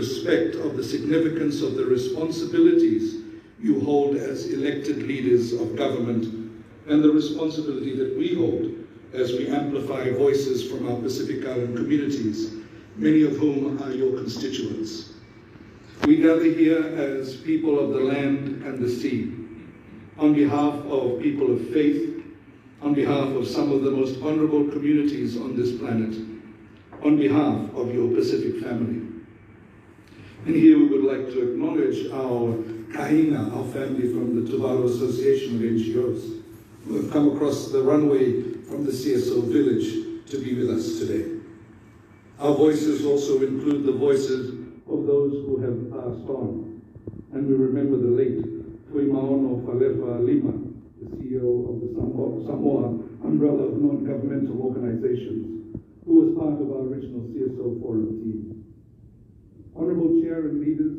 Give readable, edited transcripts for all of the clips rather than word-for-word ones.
respect of the significance of the responsibilities you hold as elected leaders of government and the responsibility that we hold as we amplify voices from our Pacific Island communities, many of whom are your constituents. We gather here as people of the land and the sea, on behalf of people of faith, on behalf of some of the most vulnerable communities on this planet, on behalf of your Pacific family. And here we would like to acknowledge our Kahina, our family from the Tuvalu Association of NGOs, who have come across the runway from the CSO village to be with us today. Our voices also include the voices of those who have passed on. And we remember the late Fuimaono Falefa Lima, the CEO of the Samoa umbrella of non-governmental organizations, who was part of our original CSO Forum team. Honorable Chair and leaders,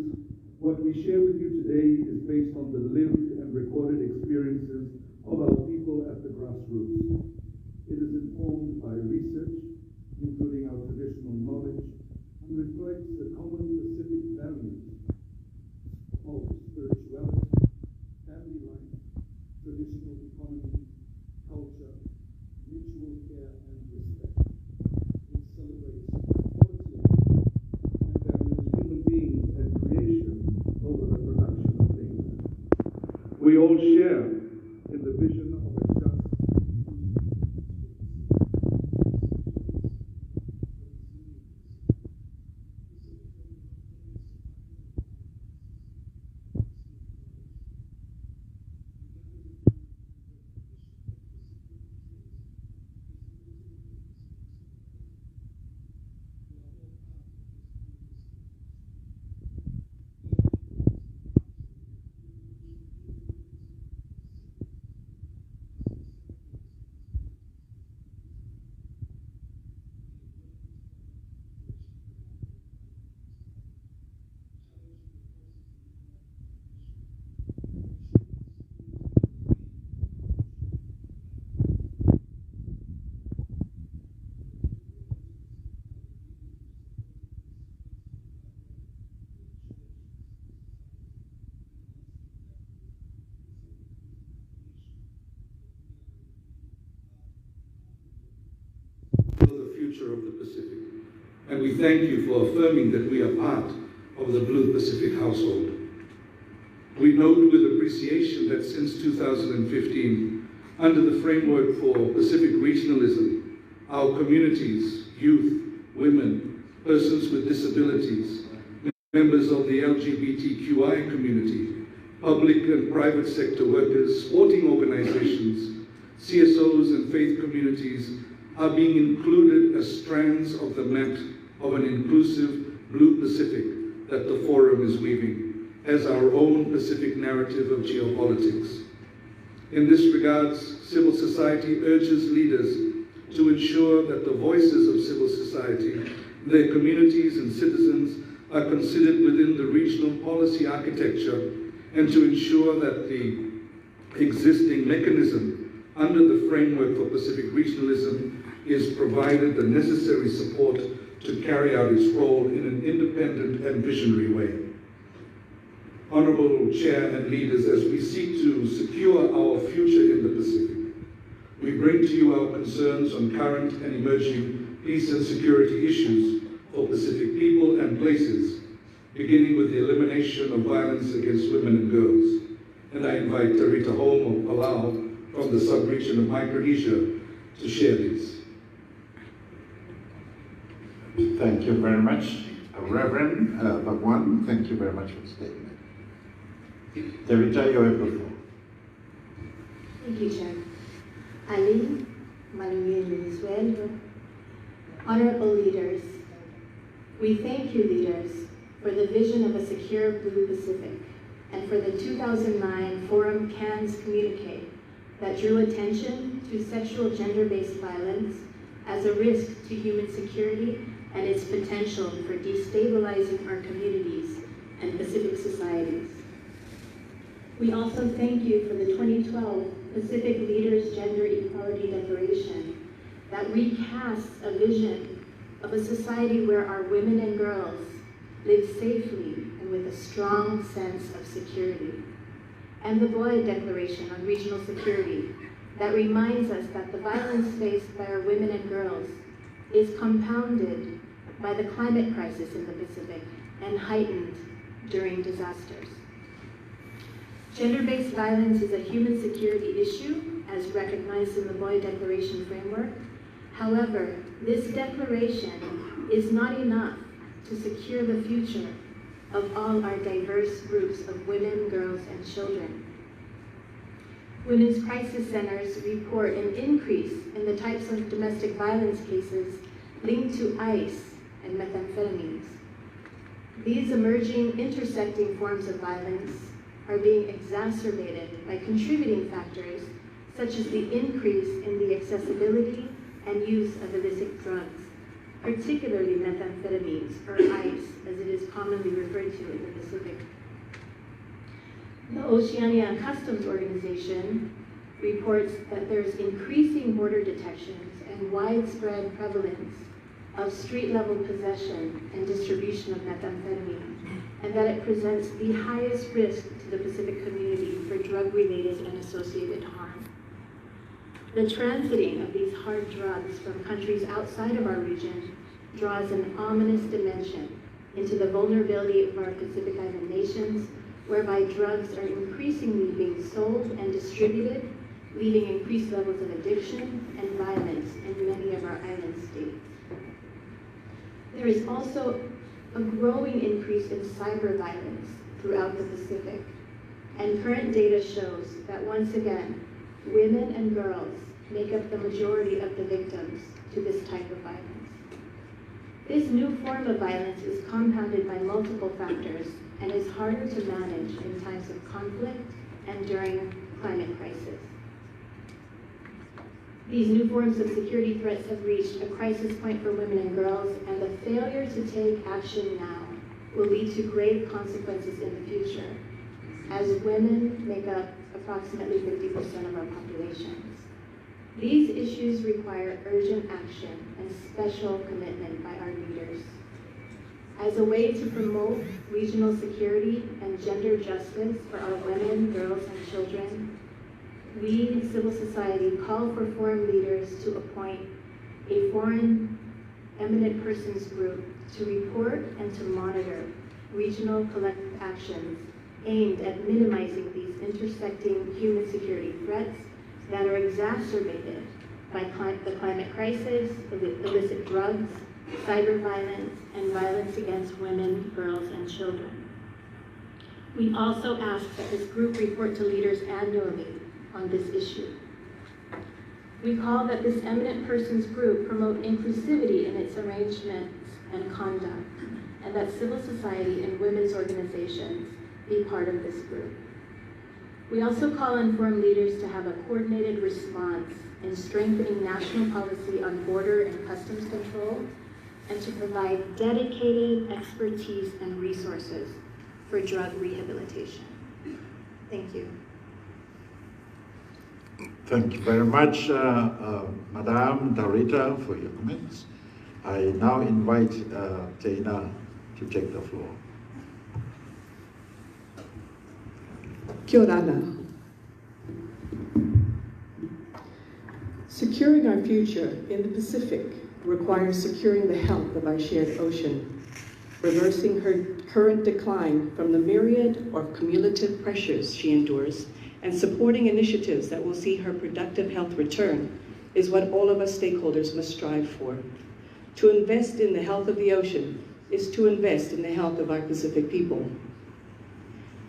what we share with you today is based on the lived and recorded experiences of our people at the grassroots. It is informed by research, including our traditional knowledge, and reflects the common Pacific values of spirituality, family life, traditional economy, culture, mutual care, and respect. It celebrates equality of life and values human beings and creation over the production of things. We all share in the vision of a just of the Pacific. And we thank you for affirming that we are part of the Blue Pacific household. We note with appreciation that since 2015, under the framework for Pacific regionalism, our communities, youth, women, persons with disabilities, members of the LGBTQI community, public and private sector workers, sporting organizations, CSOs and faith communities are being included as strands of the map of an inclusive Blue Pacific that the Forum is weaving as our own Pacific narrative of geopolitics. In this regard, civil society urges leaders to ensure that the voices of civil society, their communities and citizens are considered within the regional policy architecture and to ensure that the existing mechanism under the framework for Pacific regionalism is provided the necessary support to carry out its role in an independent and visionary way. Honorable Chair and leaders, as we seek to secure our future in the Pacific, we bring to you our concerns on current and emerging peace and security issues for Pacific people and places, beginning with the elimination of violence against women and girls. And I invite Tarita Holm of Palau from the sub-region of Micronesia to share these. Thank you very much, Reverend Bhagwan. Thank you very much for the statement. Tarita, you have the floor. Thank you, Chair. Ali, Manuel Venezuela, honorable leaders, we thank you, leaders, for the vision of a secure Blue Pacific and for the 2009 Forum Cannes communique that drew attention to sexual gender-based violence as a risk to human security and its potential for destabilizing our communities and Pacific societies. We also thank you for the 2012 Pacific Leaders Gender Equality Declaration that recasts a vision of a society where our women and girls live safely and with a strong sense of security. And the Boy Declaration on Regional Security that reminds us that the violence faced by our women and girls is compounded by the climate crisis in the Pacific and heightened during disasters. Gender-based violence is a human security issue as recognized in the Boy Declaration framework. However, this declaration is not enough to secure the future of all our diverse groups of women, girls, and children. Women's crisis centers report an increase in the types of domestic violence cases linked to ICE and methamphetamines. These emerging intersecting forms of violence are being exacerbated by contributing factors such as the increase in the accessibility and use of illicit drugs, particularly methamphetamines, or ICE, as it is commonly referred to in the Pacific. The Oceania Customs Organization reports that there's increasing border detections and widespread prevalence of street-level possession and distribution of methamphetamine, and that it presents the highest risk to the Pacific community for drug-related and associated harm. The transiting of these hard drugs from countries outside of our region draws an ominous dimension into the vulnerability of our Pacific Island nations, whereby drugs are increasingly being sold and distributed, leading increased levels of addiction and violence in many of our island states. There is also a growing increase in cyber violence throughout the Pacific, and current data shows that once again, women and girls make up the majority of the victims to this type of violence. This new form of violence is compounded by multiple factors and is harder to manage in times of conflict and during climate crisis. These new forms of security threats have reached a crisis point for women and girls, and the failure to take action now will lead to grave consequences in the future, as women make up approximately 50% of our populations. These issues require urgent action and special commitment by our leaders. As a way to promote regional security and gender justice for our women, girls, and children, we, civil society, call for foreign leaders to appoint a foreign eminent persons group to report and to monitor regional collective actions aimed at minimizing these intersecting human security threats that are exacerbated by the climate crisis, illicit drugs, cyber violence, and violence against women, girls, and children. We also ask that this group report to leaders annually on this issue. We call that this eminent persons group promote inclusivity in its arrangements and conduct, and that civil society and women's organizations be part of this group. We also call on foreign leaders to have a coordinated response in strengthening national policy on border and customs control, and to provide dedicated expertise and resources for drug rehabilitation. Thank you. Thank you very much, Madam Darita, for your comments. I now invite Jaina to take the floor. Kia ora. Securing our future in the Pacific requires securing the health of our shared ocean, reversing her current decline from the myriad of cumulative pressures she endures, and supporting initiatives that will see her productive health return is what all of us stakeholders must strive for. To invest in the health of the ocean is to invest in the health of our Pacific people.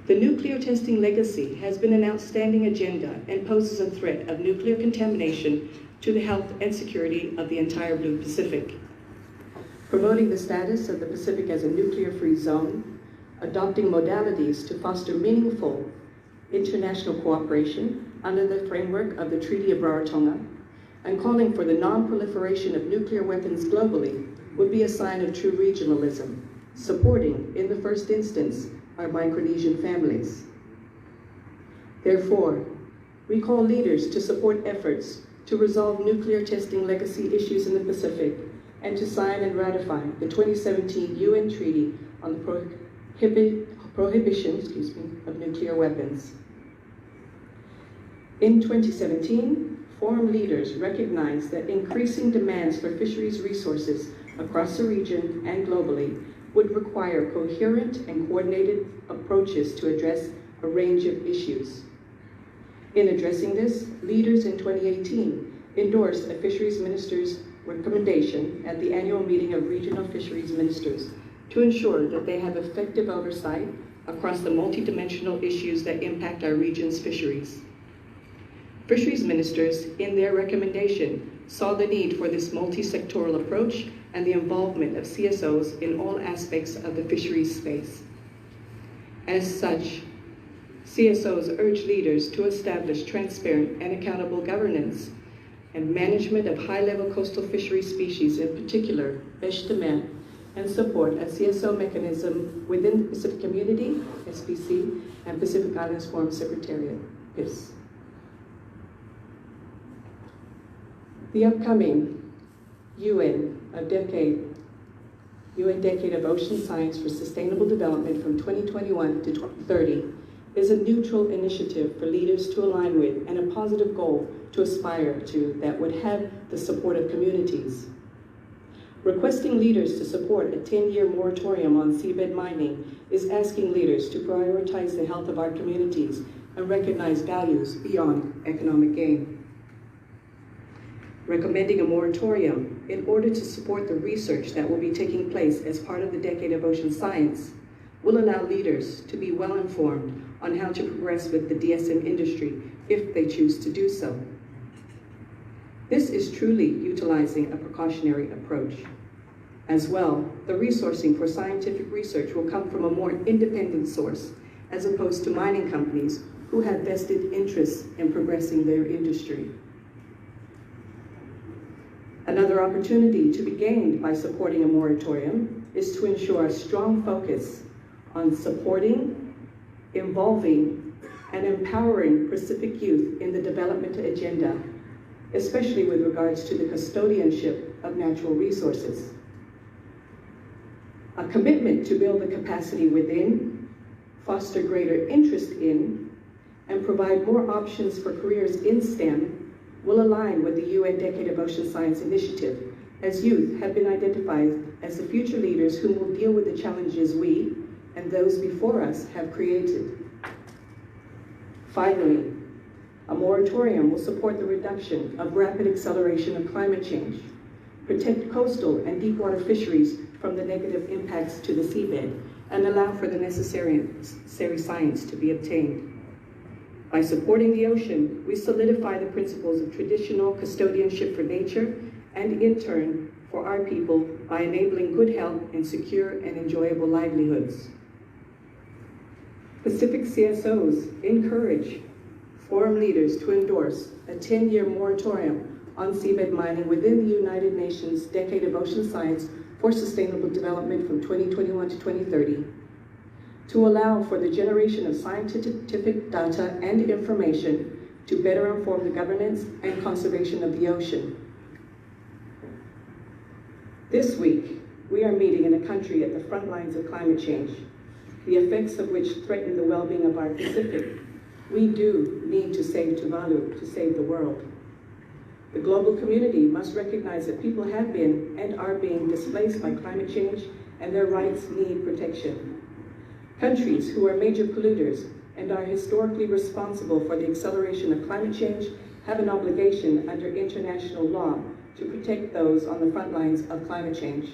The nuclear testing legacy has been an outstanding agenda and poses a threat of nuclear contamination to the health and security of the entire Blue Pacific. Promoting the status of the Pacific as a nuclear-free zone, adopting modalities to foster meaningful international cooperation under the framework of the Treaty of Rarotonga, and calling for the non-proliferation of nuclear weapons globally would be a sign of true regionalism, supporting, in the first instance, our Micronesian families. Therefore, we call leaders to support efforts to resolve nuclear testing legacy issues in the Pacific and to sign and ratify the 2017 UN Treaty on the prohibition of nuclear weapons. In 2017, forum leaders recognized that increasing demands for fisheries resources across the region and globally would require coherent and coordinated approaches to address a range of issues. In addressing this, leaders in 2018 endorsed a fisheries minister's recommendation at the annual meeting of regional fisheries ministers to ensure that they have effective oversight across the multidimensional issues that impact our region's fisheries. Fisheries ministers, in their recommendation, saw the need for this multi-sectoral approach and the involvement of CSOs in all aspects of the fisheries space. As such, CSOs urge leaders to establish transparent and accountable governance and management of high-level coastal fishery species, in particular, pêche de mer, and support a CSO mechanism within the Pacific Community, SPC, and Pacific Islands Forum Secretariat, PIFs. The upcoming UN Decade of Ocean Science for Sustainable Development from 2021 to 2030 is a neutral initiative for leaders to align with and a positive goal to aspire to that would have the support of communities. Requesting leaders to support a 10-year moratorium on seabed mining is asking leaders to prioritize the health of our communities and recognize values beyond economic gain. Recommending a moratorium in order to support the research that will be taking place as part of the Decade of Ocean Science will allow leaders to be well informed on how to progress with the DSM industry if they choose to do so. This is truly utilizing a precautionary approach. As well, the resourcing for scientific research will come from a more independent source, as opposed to mining companies who have vested interests in progressing their industry. Another opportunity to be gained by supporting a moratorium is to ensure a strong focus on supporting, involving, and empowering Pacific youth in the development agenda, especially with regards to the custodianship of natural resources. A commitment to build the capacity within, foster greater interest in, and provide more options for careers in STEM will align with the UN Decade of Ocean Science initiative, as youth have been identified as the future leaders who will deal with the challenges we and those before us have created. Finally, a moratorium will support the reduction of rapid acceleration of climate change, protect coastal and deepwater fisheries from the negative impacts to the seabed, and allow for the necessary science to be obtained. By supporting the ocean, we solidify the principles of traditional custodianship for nature and, in turn, for our people by enabling good health and secure and enjoyable livelihoods. Pacific CSOs encourage forum leaders to endorse a 10-year moratorium on seabed mining within the United Nations Decade of Ocean Science for Sustainable Development from 2021 to 2030, to allow for the generation of scientific data and information to better inform the governance and conservation of the ocean. This week, we are meeting in a country at the front lines of climate change, the effects of which threaten the well-being of our Pacific. We do need to save Tuvalu to save the world. The global community must recognize that people have been and are being displaced by climate change, and their rights need protection. Countries who are major polluters and are historically responsible for the acceleration of climate change have an obligation under international law to protect those on the front lines of climate change.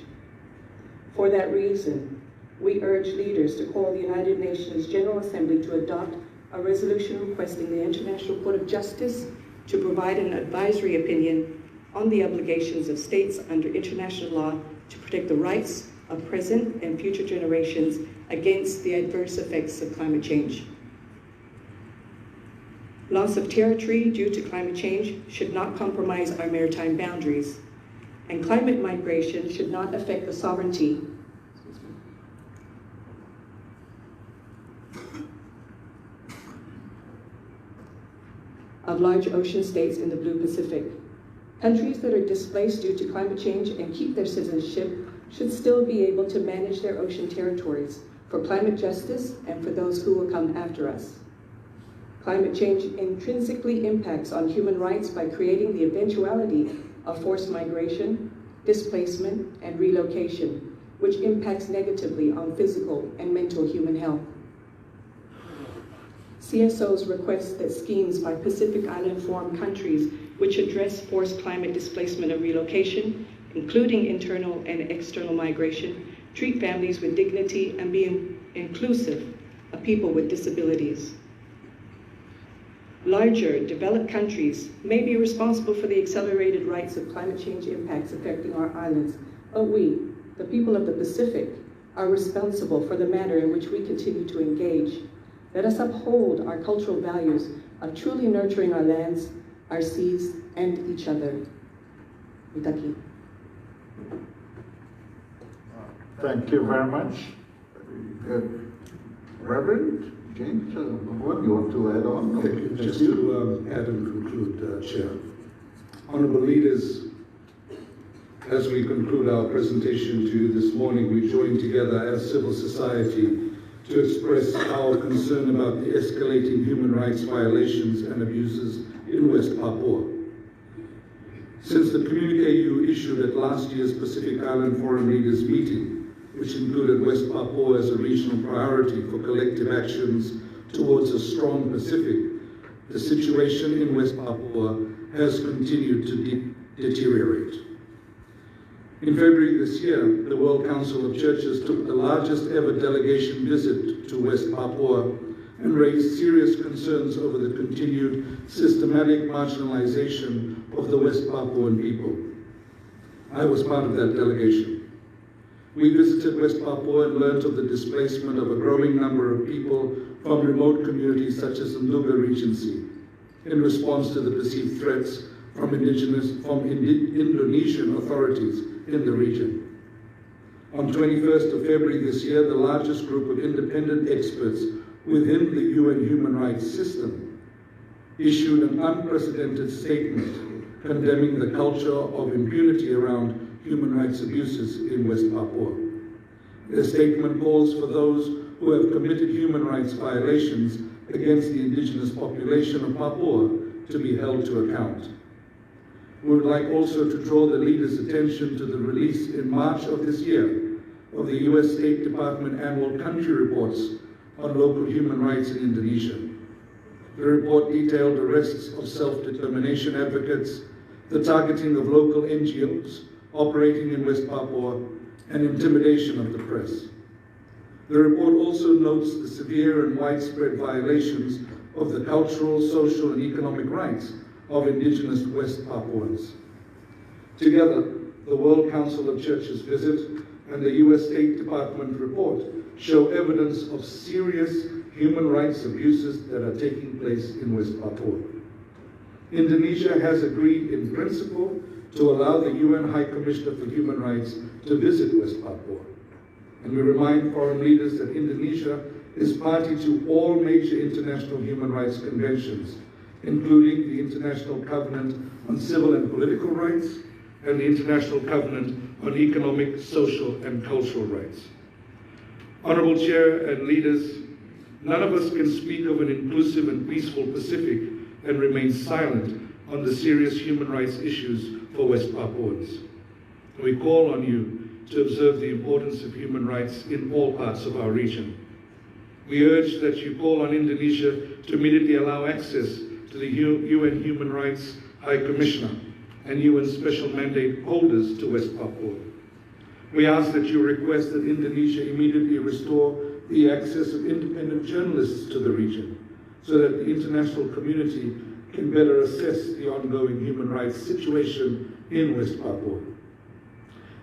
For that reason, we urge leaders to call the United Nations General Assembly to adopt a resolution requesting the International Court of Justice to provide an advisory opinion on the obligations of states under international law to protect the rights of present and future generations against the adverse effects of climate change. Loss of territory due to climate change should not compromise our maritime boundaries, and climate migration should not affect the sovereignty of large ocean states in the Blue Pacific. Countries that are displaced due to climate change and keep their citizenship should still be able to manage their ocean territories for climate justice and for those who will come after us. Climate change intrinsically impacts on human rights by creating the eventuality of forced migration, displacement, and relocation, which impacts negatively on physical and mental human health. CSOs request that schemes by Pacific Island Forum countries which address forced climate displacement and relocation, including internal and external migration, treat families with dignity and be inclusive of people with disabilities. Larger, developed countries may be responsible for the accelerated rates of climate change impacts affecting our islands, but we, the people of the Pacific, are responsible for the manner in which we continue to engage. Let us uphold our cultural values of truly nurturing our lands, our seas, and each other. Mitaki. Thank you very much. Reverend James, what you want to add on? Thank you. Just to add and conclude, Chair. Honourable leaders, as we conclude our presentation to you this morning, we join together as civil society to express our concern about the escalating human rights violations and abuses in West Papua. Since the communique you issued at last year's Pacific Island Forum Leaders meeting, which included West Papua as a regional priority for collective actions towards a strong Pacific, the situation in West Papua has continued to deteriorate. In February this year, the World Council of Churches took the largest ever delegation visit to West Papua and raised serious concerns over the continued systematic marginalization of the West Papuan people. I was part of that delegation. We visited West Papua and learned of the displacement of a growing number of people from remote communities such as the Nduga Regency in response to the perceived threats from Indonesian authorities in the region. On 21st of February this year, the largest group of independent experts within the UN human rights system issued an unprecedented statement condemning the culture of impunity around human rights abuses in West Papua. The statement calls for those who have committed human rights violations against the indigenous population of Papua to be held to account. We would like also to draw the leaders' attention to the release in March of this year of the US State Department annual country reports on local human rights in Indonesia. The report detailed arrests of self-determination advocates, the targeting of local NGOs operating in West Papua, and intimidation of the press. The report also notes the severe and widespread violations of the cultural, social, and economic rights of indigenous West Papuans. Together, the World Council of Churches visit and the US State Department report show evidence of serious human rights abuses that are taking place in West Papua. Indonesia has agreed in principle to allow the UN High Commissioner for Human Rights to visit West Papua. And we remind foreign leaders that Indonesia is party to all major international human rights conventions, including the International Covenant on Civil and Political Rights and the International Covenant on Economic, Social, and Cultural Rights. Honorable Chair and leaders, none of us can speak of an inclusive and peaceful Pacific and remain silent on the serious human rights issues for West Papuans. We call on you to observe the importance of human rights in all parts of our region. We urge that you call on Indonesia to immediately allow access to the UN Human Rights High Commissioner and UN Special Mandate holders to West Papua. We ask that you request that Indonesia immediately restore the access of independent journalists to the region so that the international community can better assess the ongoing human rights situation in West Papua.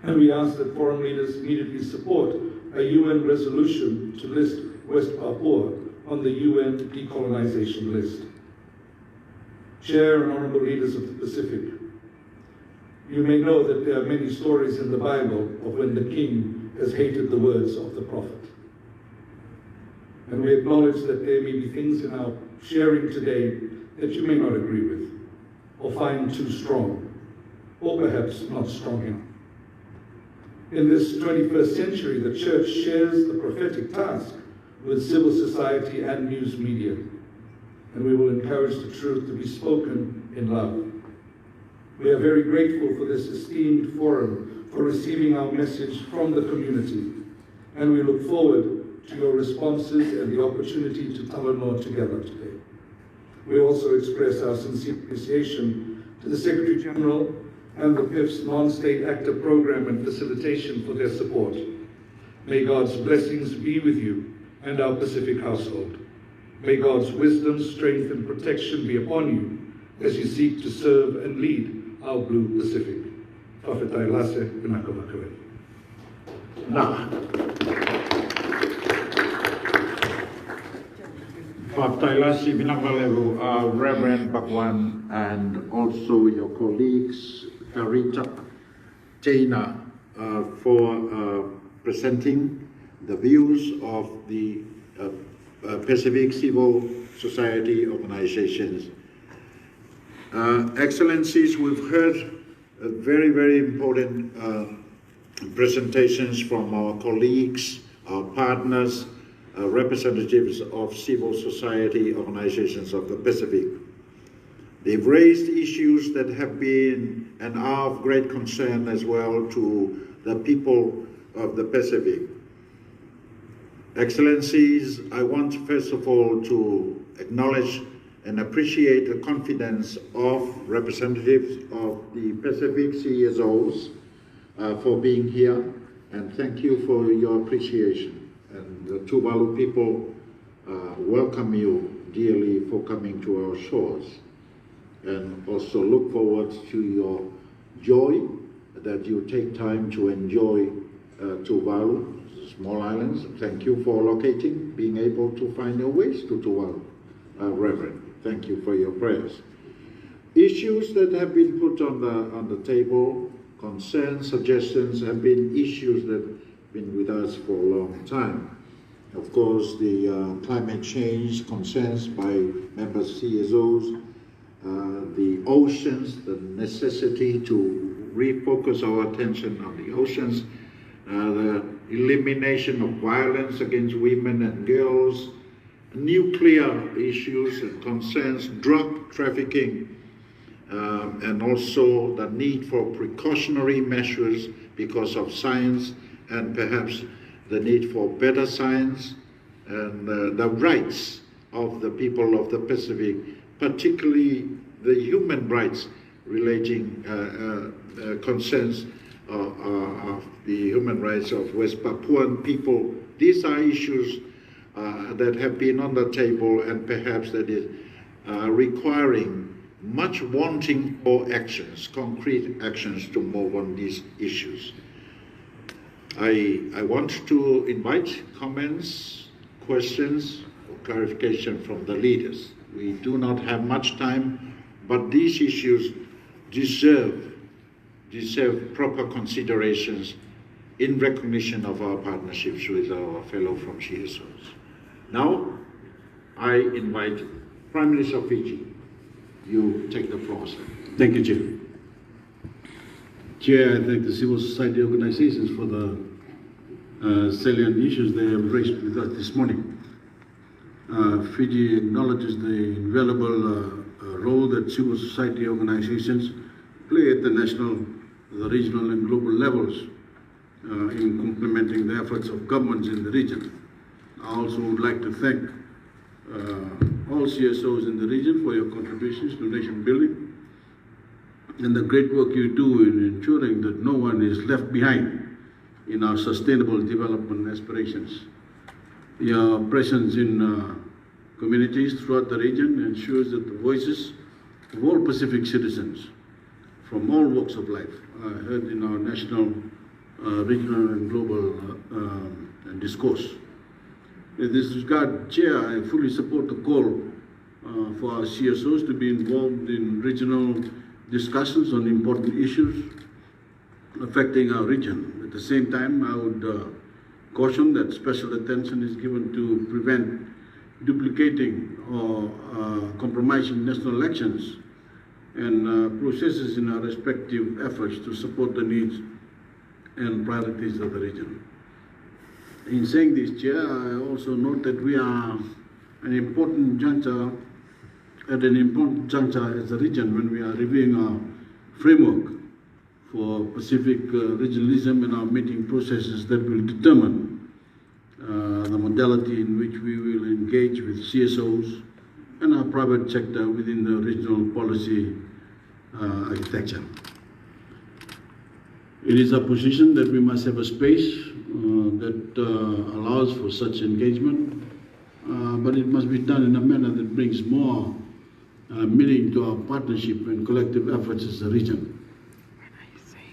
And we ask that foreign leaders immediately support a UN resolution to list West Papua on the UN decolonization list. Chair and honorable leaders of the Pacific, you may know that there are many stories in the Bible of when the king has hated the words of the prophet. And we acknowledge that there may be things in our sharing today that you may not agree with, or find too strong, or perhaps not strong enough. In this 21st century, the Church shares the prophetic task with civil society and news media, and we will encourage the truth to be spoken in love. We are very grateful for this esteemed forum, for receiving our message from the community, and we look forward to your responses and the opportunity to talanoa together today. We also express our sincere appreciation to the Secretary General and the PIF's non-state actor program and facilitation for their support. May God's blessings be with you and our Pacific household. May God's wisdom, strength, and protection be upon you as you seek to serve and lead our Blue Pacific. Whawhetai lase, pinaka makawe. Now, Whawhetai lase, pinaka levu, Reverend Bakwan, and also your colleagues, Karita, Jaina, for presenting the views of the Pacific civil society organizations. Excellencies, we've heard very, very important presentations from our colleagues, our partners, representatives of civil society organizations of the Pacific. They've raised issues that have been and are of great concern as well to the people of the Pacific. Excellencies, I want first of all to acknowledge and appreciate the confidence of representatives of the Pacific CSOs for being here, and thank you for your appreciation. And the Tuvalu people welcome you dearly for coming to our shores, and also look forward to your joy that you take time to enjoy Tuvalu, small islands. Thank you for locating, being able to find your ways to Tuvalu, Reverend. Thank you for your prayers. Issues that have been put on the table, concerns, suggestions, have been issues that have been with us for a long time. Of course, the climate change concerns by members CSOs, the oceans, the necessity to refocus our attention on the oceans, the elimination of violence against women and girls, nuclear issues and concerns, drug trafficking, and also the need for precautionary measures because of science, and perhaps the need for better science, and the rights of the people of the Pacific, particularly the human rights relating concerns of the human rights of West Papuan people. These are issues that have been on the table, and perhaps that is requiring much wanting for actions, concrete actions to move on these issues. I want to invite comments, questions, or clarification from the leaders. We do not have much time, but these issues deserve proper considerations in recognition of our partnerships with our fellow from CSOs. Now, I invite Prime Minister of Fiji. You take the floor, sir. Thank you, Chair. Chair, I thank the civil society organizations for the salient issues they have raised with us this morning. Fiji acknowledges the invaluable role that civil society organizations play at the national, the regional and global levels in complementing the efforts of governments in the region. I also would like to thank all CSOs in the region for your contributions to nation building and the great work you do in ensuring that no one is left behind in our sustainable development aspirations. Your presence in communities throughout the region ensures that the voices of all Pacific citizens from all walks of life are heard in our national, regional and global discourse. In this regard, Chair, I fully support the call for our CSOs to be involved in regional discussions on important issues affecting our region. At the same time, I would caution that special attention is given to prevent duplicating or compromising national elections and processes in our respective efforts to support the needs and priorities of the region. In saying this, Chair, I also note that we are at an important juncture as a region when we are reviewing our framework for Pacific regionalism and our meeting processes that will determine the modality in which we will engage with CSOs and our private sector within the regional policy architecture. It is our position that we must have a space that allows for such engagement, but it must be done in a manner that brings more meaning to our partnership and collective efforts as a region.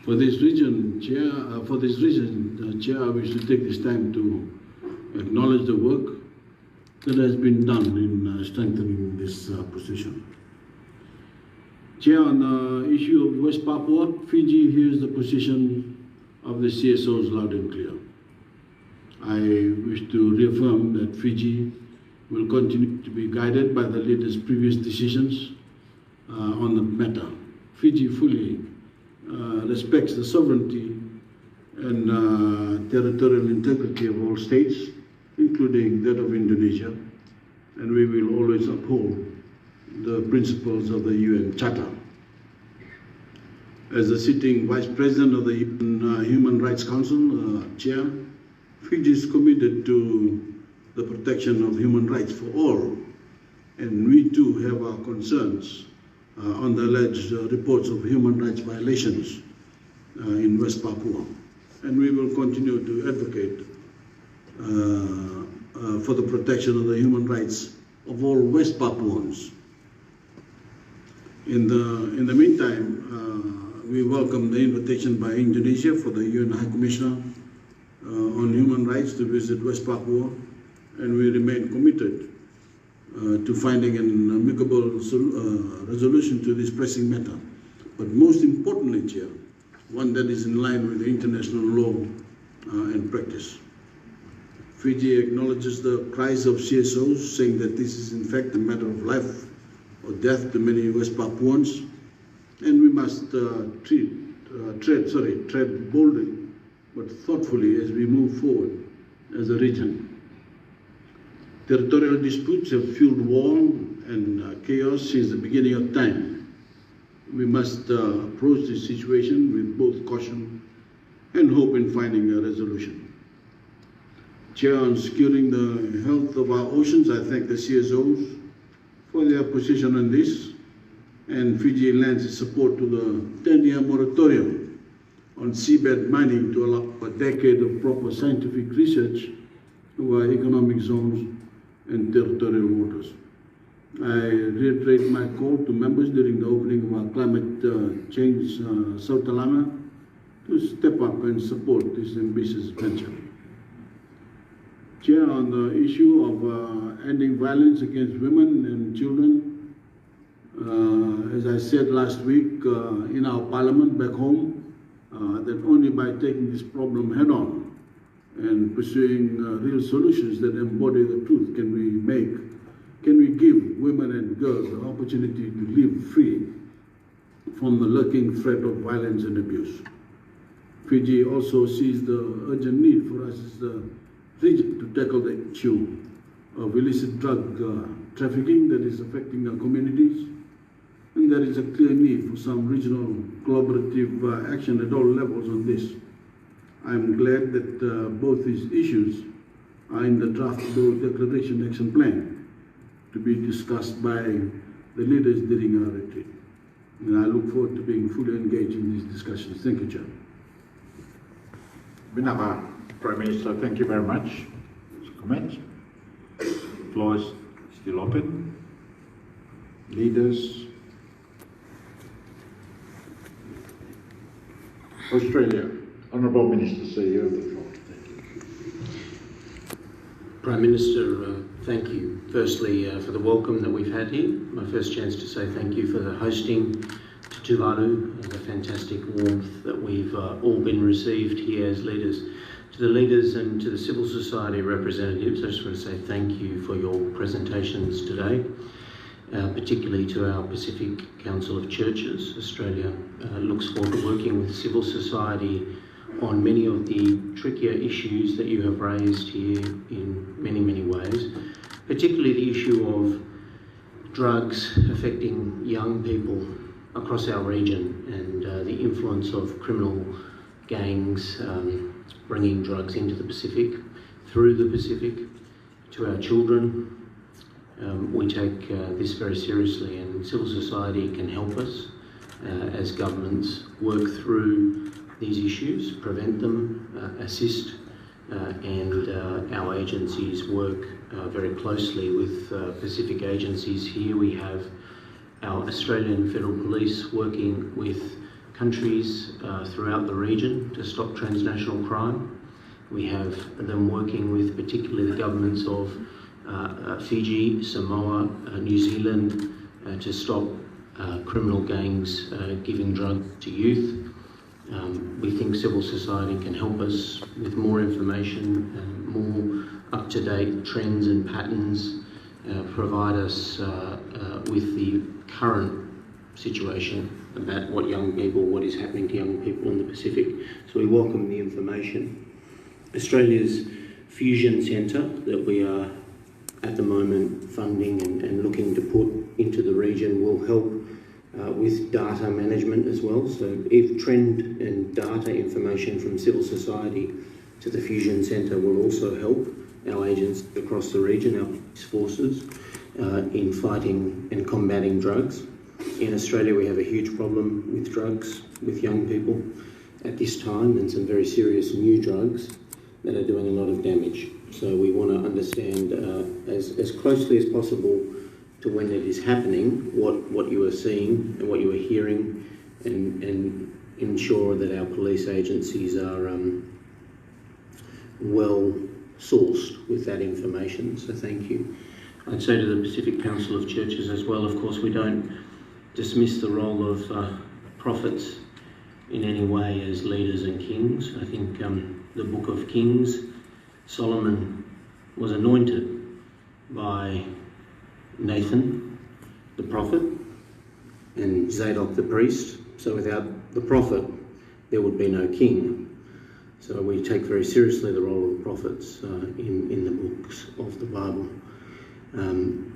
For this reason, Chair, I wish to take this time to acknowledge the work that has been done in strengthening this position. Chair, on the issue of West Papua, Fiji hears the position of the CSOs loud and clear. I wish to reaffirm that Fiji will continue to be guided by the leaders' previous decisions on the matter. Fiji fully respects the sovereignty and territorial integrity of all states, including that of Indonesia, and we will always uphold the principles of the UN Charter. As the sitting Vice President of the Human Rights Council, Chair, Fiji is committed to the protection of human rights for all, and we too have our concerns on the alleged reports of human rights violations in West Papua, and we will continue to advocate for the protection of the human rights of all West Papuans. In the meantime, we welcome the invitation by Indonesia for the UN High Commissioner on Human Rights to visit West Papua, and we remain committed to finding an amicable resolution to this pressing matter. But most importantly, Chair, one that is in line with the international law and practice. Fiji acknowledges the cries of CSOs, saying that this is in fact a matter of life or death to many West Papuans, and we must tread boldly but thoughtfully as we move forward as a region. Territorial disputes have fueled war and chaos since the beginning of time. We must approach this situation with both caution and hope in finding a resolution. Chair, on securing the health of our oceans, I thank the CSOs for their position on this, and Fiji Land's support to the 10-year moratorium on seabed mining to allow a decade of proper scientific research of our economic zones and territorial waters. I reiterate my call to members during the opening of our climate change Sautalanga to step up and support this ambitious venture. Chair, on the issue of ending violence against women and children, as I said last week in our parliament back home, that only by taking this problem head on and pursuing real solutions that embody the truth can we give women and girls the opportunity to live free from the lurking threat of violence and abuse. Fiji also sees the urgent need for us as a region to tackle the issue of illicit drug trafficking that is affecting our communities, and there is a clear need for some regional collaborative action at all levels on this. I am glad that both these issues are in the draft Declaration Action Plan to be discussed by the leaders during our retreat. And I look forward to being fully engaged in these discussions. Thank you, Chair. Vinava, Prime Minister, thank you very much. Comments? Floor is still open. Leaders. Australia. Honourable Minister, sir, you have the floor. Thank you. Prime Minister, thank you firstly for the welcome that we've had here. My first chance to say thank you for the hosting to Tuvalu, the fantastic warmth that we've all been received here as leaders. To the leaders and to the civil society representatives, I just want to say thank you for your presentations today, particularly to our Pacific Council of Churches. Australia looks forward to working with civil society on many of the trickier issues that you have raised here in many, many ways, particularly the issue of drugs affecting young people across our region and the influence of criminal gangs bringing drugs into the Pacific, through the Pacific, to our children. We take this very seriously, and civil society can help us as governments work through these issues, prevent them, assist, and our agencies work very closely with Pacific agencies here. We have our Australian Federal Police working with countries throughout the region to stop transnational crime. We have them working with particularly the governments of Fiji, Samoa, New Zealand to stop criminal gangs giving drugs to youth. We think civil society can help us with more information and more up-to-date trends and patterns, provide us with the current situation about what is happening to young people in the Pacific. So we welcome the information. Australia's Fusion Centre that we are at the moment funding and looking to put into the region will help with data management as well. So if trend and data information from civil society to the Fusion Centre will also help our agents across the region, our police forces, in fighting and combating drugs. In Australia we have a huge problem with drugs, with young people at this time, and some very serious new drugs that are doing a lot of damage. So we want to understand as closely as possible to when it is happening, what you are seeing and what you are hearing, and ensure that our police agencies are well sourced with that information. So thank you. I'd say to the Pacific Council of Churches as well, of course, we don't dismiss the role of prophets in any way as leaders and kings. I think the Book of Kings, Solomon was anointed by Nathan, the prophet, and Zadok, the priest. So without the prophet, there would be no king. So we take very seriously the role of prophets in the books of the Bible.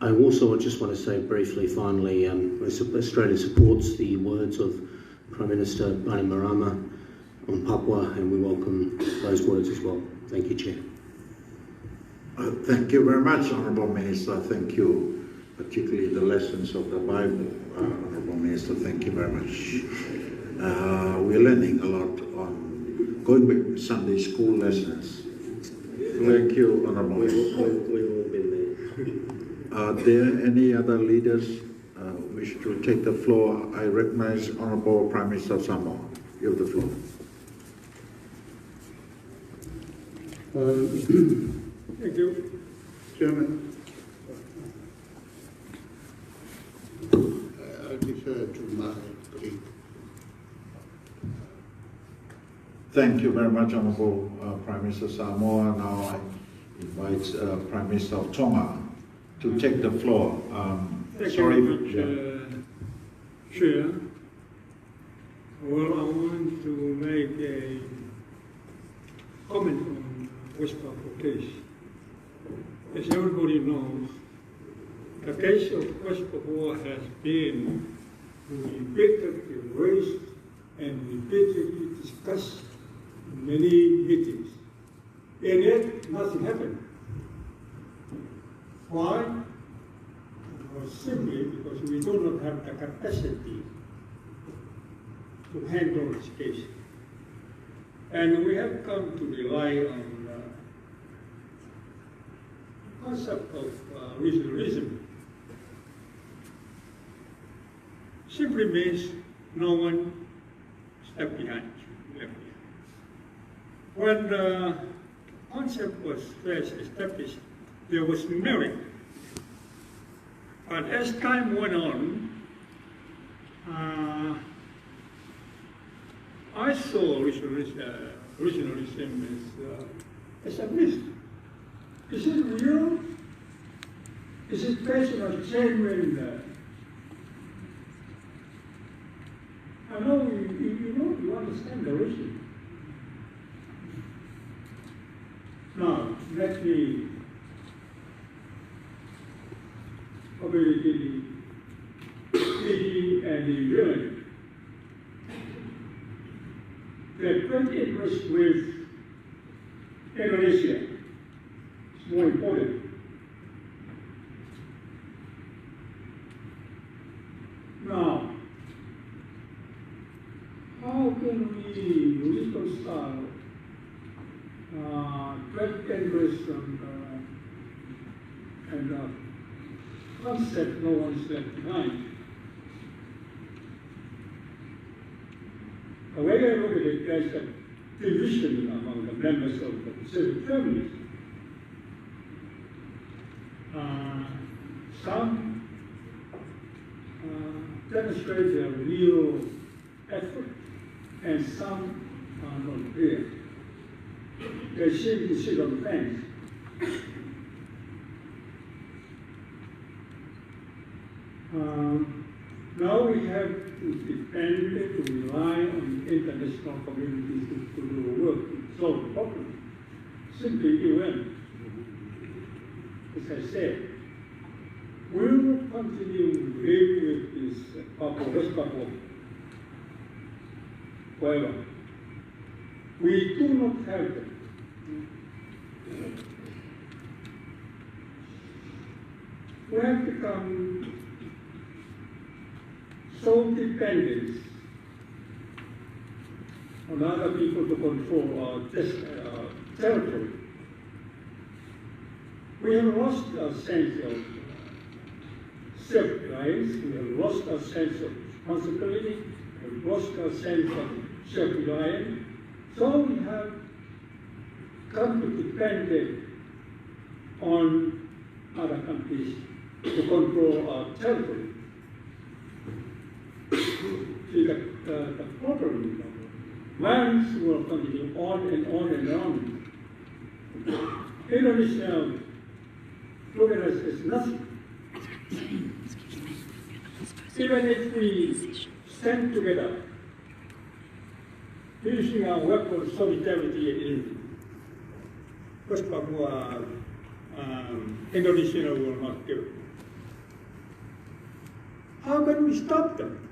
I also just want to say briefly, finally, Australia supports the words of Prime Minister Bainimarama on Papua, and we welcome those words as well. Thank you, Chair. Thank you very much, Honourable Minister. Thank you, particularly the lessons of the Bible. Honourable Minister, thank you very much. We're learning a lot on going back to Sunday school lessons. Thank you, Honourable Minister. We've all been there. Are there any other leaders wish to take the floor? I recognize Honourable Prime Minister of Samoa. You have the floor. Thank you, Chairman. I'll defer to my colleague. Thank you very much, Honourable Prime Minister Samoa. Now I invite Prime Minister of Tonga to take the floor. Thank you very much, Chair. Well, I want to make a comment on West Papua case. As everybody knows, the case of West Papua has been repeatedly raised and repeatedly discussed in many meetings, and yet nothing happened. Why? Well, simply because we do not have the capacity to handle this case. And we have come to rely on the concept of regionalism. Simply means no one stepped behind, left behind. When the concept was first established, there was merit. But as time went on, I saw regionalism as a myth. Is it real? Is it based on genuine? I know you understand the reason. community, Fiji, and New Zealand. The great interest with Indonesia is more important. Now, how can we reconcile great interest and concept no one's left behind? The way I look at it, there's a division among the members of the Pacific families. Some demonstrate their real effort, and some are not real. They seem to sit on the fence. Now we have to depend, to rely on the international communities to do the work to solve the problem. Simply UN. As I said, we will continue to live with this West Papua forever. We do not have them. We have become so dependent on other people to control our territory. We have lost our sense of self-reliance, we have lost our sense of responsibility, we have lost our sense of self-reliance, so we have come to depend on other countries to control our territory. See, the problem, violence will continue on and on and on. Indonesia look at us as nothing. Even if we stand together, using our weapon of solidarity in West Papua, Indonesia will not give. How can we stop them?